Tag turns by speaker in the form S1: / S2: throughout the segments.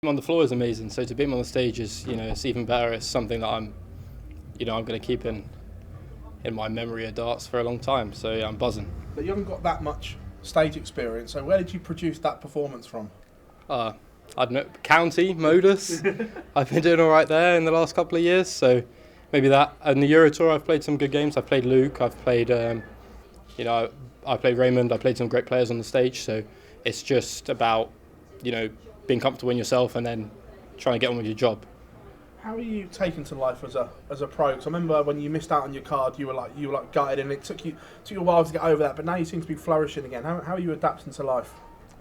S1: On the floor is amazing, so to beat him on the stage is, it's even better. It's something that I'm going to keep in my memory of darts for a long time. So yeah, I'm buzzing.
S2: But you haven't got that much stage experience, so where did you produce that performance from?
S1: I don't know, County, Modus. I've been doing all right there in the last couple of years, so maybe that. And the Euro Tour, I've played some good games. I've played Luke. I've played, I played Raymond. I played some great players on the stage. So it's just about, being comfortable in yourself and then trying to get on with your job.
S2: How are you taken to life as a pro? Because I remember when you missed out on your card, you were like gutted, and it took you a while to get over that. But now you seem to be flourishing again. How are you adapting to life?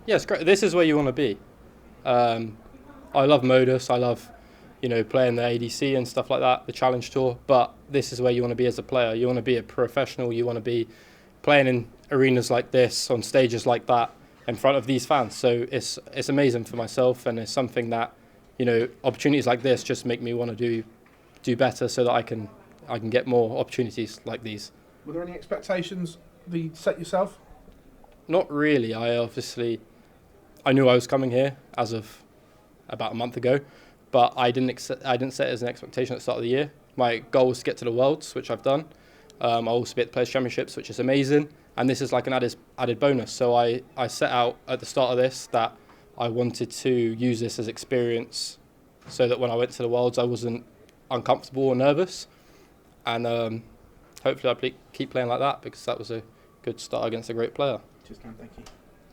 S1: Yeah, it's great. This is where you want to be. I love Modus. I love, playing the ADC and stuff like that, the Challenge Tour. But this is where you want to be as a player. You want to be a professional. You want to be playing in arenas like this, on stages like that, in front of these fans. So it's amazing for myself, and it's something that, opportunities like this just make me want to do better, so that I can get more opportunities like these.
S2: Were there any expectations that you set yourself?
S1: Not really. I knew I was coming here as of about a month ago, but I didn't set it as an expectation at the start of the year. My goal was to get to the Worlds, which I've done. I'll also be at the Players' Championships, which is amazing. And this is like an added bonus. So I set out at the start of this that I wanted to use this as experience so that when I went to the Worlds, I wasn't uncomfortable or nervous. And hopefully I'll keep playing like that, because that was a good start against a great player.
S2: Cheers, Cam, thank you.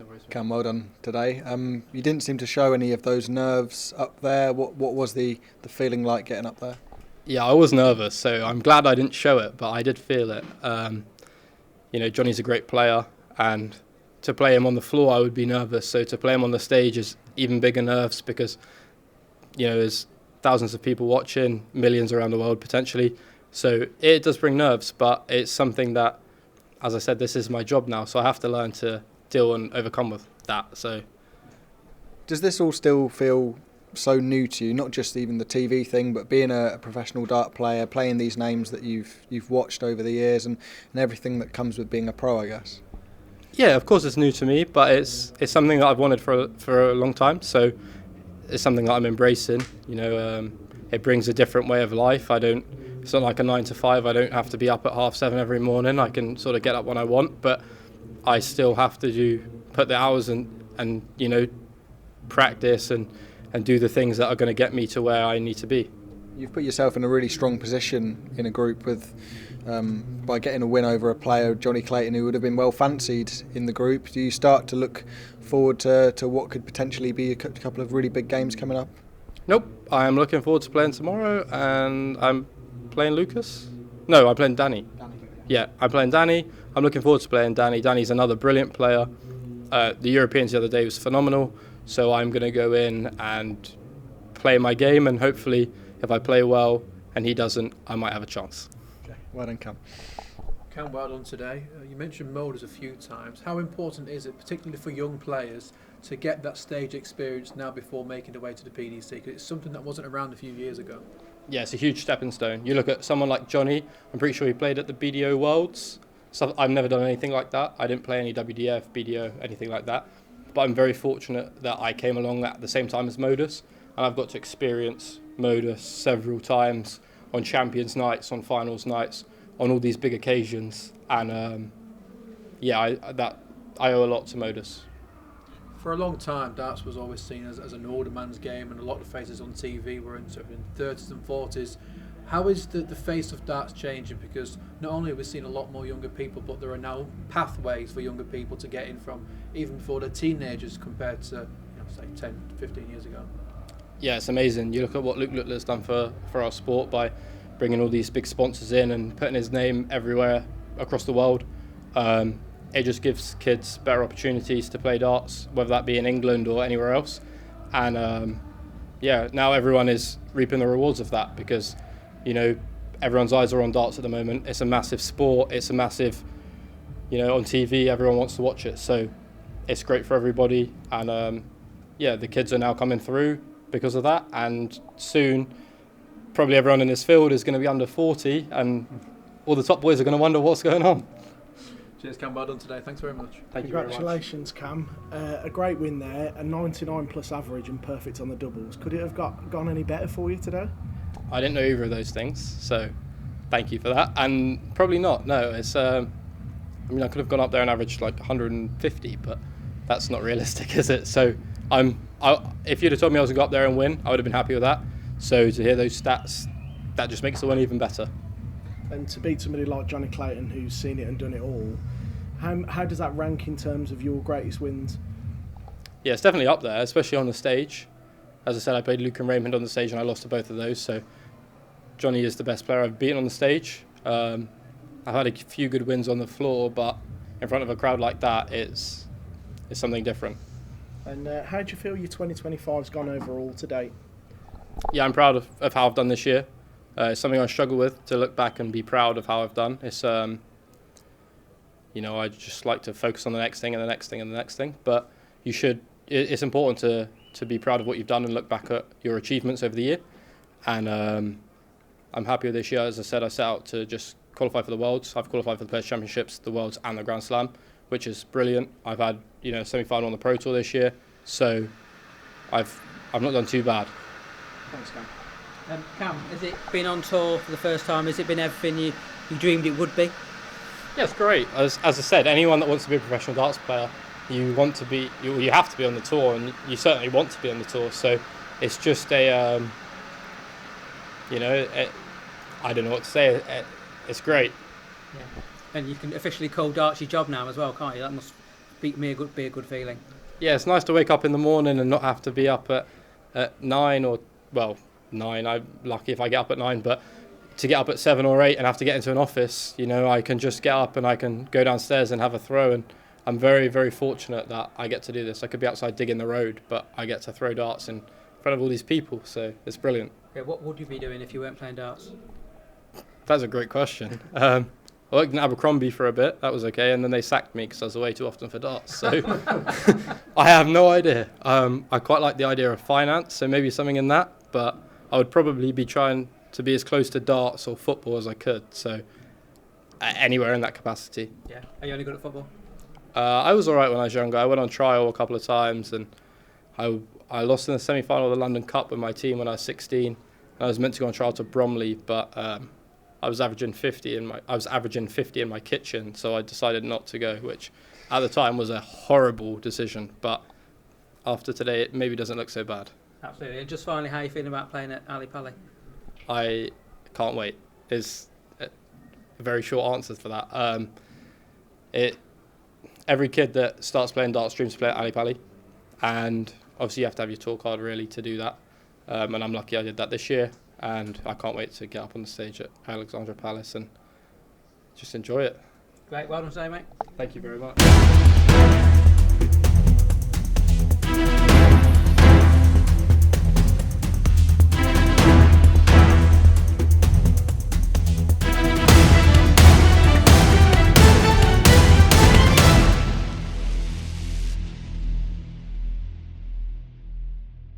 S1: No worries.
S3: Cam, well done today. You didn't seem to show any of those nerves up there. What was the feeling like getting up there?
S1: Yeah, I was nervous, so I'm glad I didn't show it, but I did feel it. Jonny's a great player, and to play him on the floor, I would be nervous. So to play him on the stage is even bigger nerves, because, there's thousands of people watching, millions around the world potentially. So it does bring nerves, but it's something that, as I said, this is my job now, so I have to learn to deal and overcome with that. So,
S3: does this all still feel so new to you? Not just even the TV thing, but being a professional dart player, playing these names that you've watched over the years, and everything that comes with being a pro, I guess.
S1: Yeah, of course it's new to me, but it's something that I've wanted for a long time. So it's something that I'm embracing. It brings a different way of life. It's not like a 9 to 5. I don't have to be up at 7:30 every morning. I can sort of get up when I want, but I still have to put the hours and practice and do the things that are going to get me to where I need to be.
S3: You've put yourself in a really strong position in a group with by getting a win over a player, Jonny Clayton, who would have been well fancied in the group. Do you start to look forward to what could potentially be a couple of really big games coming up?
S1: Nope. I'm looking forward to playing tomorrow, and I'm playing Lucas. No, I'm playing Danny. Yeah, I'm playing Danny. I'm looking forward to playing Danny. Danny's another brilliant player. The Europeans the other day was phenomenal. So I'm going to go in and play my game, and hopefully if I play well and he doesn't, I might have a chance.
S3: Okay. Well done, Cam.
S4: Cam, well done today. You mentioned Modus a few times. How important is it, particularly for young players, to get that stage experience now before making their way to the PDC? Because it's something that wasn't around a few years ago. Yeah,
S1: it's a huge stepping stone. You look at someone like Jonny, I'm pretty sure he played at the BDO Worlds. So I've never done anything like that. I didn't play any WDF, BDO, anything like that. But I'm very fortunate that I came along at the same time as Modus, and I've got to experience Modus several times on Champions nights, on Finals nights, on all these big occasions, and I owe a lot to Modus.
S4: For a long time, darts was always seen as an older man's game, and a lot of faces on TV were in 30s and 40s. How is the face of darts changing? Because not only have we seen a lot more younger people, but there are now pathways for younger people to get in from even before they're teenagers compared to, say, 10, 15 years ago.
S1: Yeah, it's amazing. You look at what Luke Littler's done for our sport by bringing all these big sponsors in and putting his name everywhere across the world. It just gives kids better opportunities to play darts, whether that be in England or anywhere else. And now everyone is reaping the rewards of that, because everyone's eyes are on darts at the moment. It's a massive sport. It's a massive, on TV, everyone wants to watch it. So it's great for everybody. And the kids are now coming through because of that. And soon, probably everyone in this field is going to be under 40, and all the top boys are going to wonder what's going on.
S4: Cheers, Cam. Well done today. Thanks very much.
S1: Thank you very much.
S5: Congratulations, Cam. A great win there, a 99 plus average and perfect on the doubles. Could it have gone any better for you today?
S1: I didn't know either of those things, so thank you for that. And probably not. No, it's. I mean, I could have gone up there and averaged like 150, but that's not realistic, is it? So if you'd have told me I was going to go up there and win, I would have been happy with that. So to hear those stats, that just makes the win even better.
S5: And to beat somebody like Jonny Clayton, who's seen it and done it all, how does that rank in terms of your greatest wins?
S1: Yeah, it's definitely up there, especially on the stage. As I said, I played Luke and Raymond on the stage and I lost to both of those. So Jonny is the best player I've beaten on the stage. I've had a few good wins on the floor, but in front of a crowd like that, it's something different.
S5: And how do you feel your 2025's gone overall to date?
S1: Yeah, I'm proud of how I've done this year. It's something I struggle with, to look back and be proud of how I've done. It's, I just like to focus on the next thing and the next thing and the next thing. But it's important to be proud of what you've done and look back at your achievements over the year. And I'm happy with this year. As I said, I set out to just qualify for the Worlds. I've qualified for the Players' Championships, the Worlds and the Grand Slam, which is brilliant. I've had semi-final on the Pro Tour this year, so I've not done too bad.
S5: Thanks, Cam.
S6: Cam, has it been on tour for the first time? Has it been everything you dreamed it would be?
S1: Yeah, it's great. As I said, anyone that wants to be a professional darts player, you have to be on the tour, and you certainly want to be on the tour. So it's just I don't know what to say. It's great.
S6: Yeah. And you can officially call darts your job now as well, can't you? That must be a good feeling.
S1: Yeah, it's nice to wake up in the morning and not have to be up at 9 or 9. I'm lucky if I get up at 9, but to get up at 7 or 8 and have to get into an office, I can just get up and I can go downstairs and have a throw. And I'm very, very fortunate that I get to do this. I could be outside digging the road, but I get to throw darts in front of all these people, so it's brilliant.
S6: Yeah, what would you be doing if you weren't playing darts?
S1: That's a great question. I worked in Abercrombie for a bit. That was okay, and then they sacked me because I was away too often for darts. So I have no idea. I quite like the idea of finance, so maybe something in that, but I would probably be trying to be as close to darts or football as I could, so anywhere in that capacity.
S6: Yeah. Are you only good at football?
S1: I was all right when I was younger. I went on trial a couple of times, and I lost in the semi-final of the London Cup with my team when I was 16. I was meant to go on trial to Bromley, but I was averaging 50 in my kitchen, so I decided not to go, which at the time was a horrible decision. But after today, it maybe doesn't look so bad.
S6: Absolutely. And just finally, how are you feeling about playing at Ali Pali?
S1: I can't wait. Is a very short answer for that. Every kid that starts playing darts dreams to play at Ali Pali, and obviously you have to have your tour card really to do that. And I'm lucky I did that this year, and I can't wait to get up on the stage at Alexandra Palace and just enjoy it.
S6: Great. Well done today, mate.
S1: Thank you very much.